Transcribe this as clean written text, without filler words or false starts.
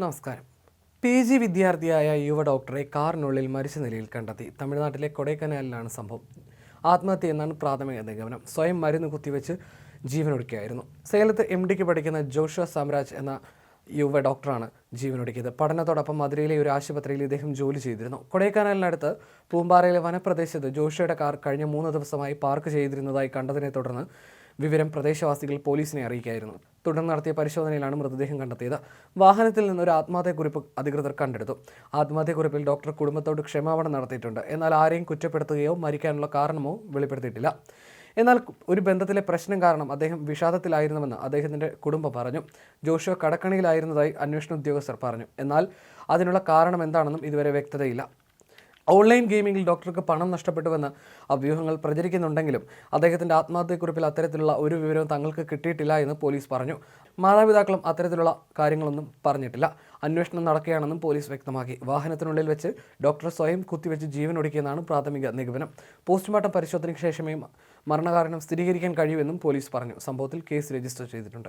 നമസ്കാരം. PG വിദ്യാർത്ഥിയായ യുവ ഡോക്ടറെ കാറിനുള്ളിൽ മരിച്ച നിലയിൽ കണ്ടെത്തി. തമിഴ്നാട്ടിലെ കൊടൈക്കനാലിലാണ് സംഭവം. ആത്മഹത്യ എന്നാണ് പ്രാഥമിക നിഗമനം. സ്വയം മരുന്ന് കുത്തിവെച്ച് ജീവനൊടുക്കുകയായിരുന്നു. സേലത്ത് MDക്ക് പഠിക്കുന്ന ജോഷുവ സാംരാജ് എന്ന യുവ ഡോക്ടറാണ് ജീവനൊടുക്കിയത്. പഠനത്തോടൊപ്പം മധുരയിലെ ഒരു ആശുപത്രിയിൽ ഇദ്ദേഹം ജോലി ചെയ്തിരുന്നു. കൊടൈക്കനാലിനടുത്ത് പൂമ്പാറയിലെ വനപ്രദേശത്ത് ജോഷുവയുടെ കാർ കഴിഞ്ഞ 3 ദിവസമായി പാർക്ക് ചെയ്തിരുന്നതായി കണ്ടതിനെ തുടർന്ന് വിവരം പ്രദേശവാസികൾ പോലീസിനെ അറിയിക്കുകയായിരുന്നു. തുടർന്ന് നടത്തിയ പരിശോധനയിലാണ് മൃതദേഹം കണ്ടെത്തിയത്. വാഹനത്തിൽ നിന്ന് ഒരു ആത്മഹത്യാക്കുറിപ്പ് അധികൃതർ കണ്ടെടുത്തു. ആത്മഹത്യാക്കുറിപ്പിൽ ഡോക്ടർ കുടുംബത്തോട് ക്ഷമാപണം നടത്തിയിട്ടുണ്ട്. എന്നാൽ ആരെയും കുറ്റപ്പെടുത്തുകയോ മരിക്കാനുള്ള കാരണമോ വെളിപ്പെടുത്തിയിട്ടില്ല. എന്നാൽ ഒരു ബന്ധത്തിലെ പ്രശ്നം കാരണം അദ്ദേഹം വിഷാദത്തിലായിരുന്നുവെന്ന് അദ്ദേഹത്തിൻ്റെ കുടുംബം പറഞ്ഞു. ജോഷുവ കടക്കണിയിലായിരുന്നതായി അന്വേഷണ ഉദ്യോഗസ്ഥർ പറഞ്ഞു. എന്നാൽ അതിനുള്ള കാരണം എന്താണെന്നും ഇതുവരെ വ്യക്തതയില്ല. ഓൺലൈൻ ഗെയിമിംഗിൽ ഡോക്ടർക്ക് പണം നഷ്ടപ്പെട്ടുവെന്ന് അഭ്യൂഹങ്ങൾ പ്രചരിക്കുന്നുണ്ടെങ്കിലും അദ്ദേഹത്തിൻ്റെ ആത്മഹത്യാക്കുറിപ്പിൽ അത്തരത്തിലുള്ള ഒരു വിവരവും തങ്ങൾക്ക് കിട്ടിയിട്ടില്ല എന്ന് പോലീസ് പറഞ്ഞു. മാതാപിതാക്കളും അത്തരത്തിലുള്ള കാര്യങ്ങളൊന്നും പറഞ്ഞിട്ടില്ല. അന്വേഷണം നടക്കുകയാണെന്നും പോലീസ് വ്യക്തമാക്കി. വാഹനത്തിനുള്ളിൽ വെച്ച് ഡോക്ടർ സ്വയം കുത്തിവെച്ച് ജീവനൊടുക്കിയെന്നാണ് പ്രാഥമിക നിഗമനം. പോസ്റ്റ്മോർട്ടം പരിശോധനയ്ക്ക് ശേഷമേ മരണകാരണം സ്ഥിരീകരിക്കാൻ കഴിയുമെന്നും പോലീസ് പറഞ്ഞു. സംഭവത്തിൽ കേസ് രജിസ്റ്റർ ചെയ്തിട്ടുണ്ട്.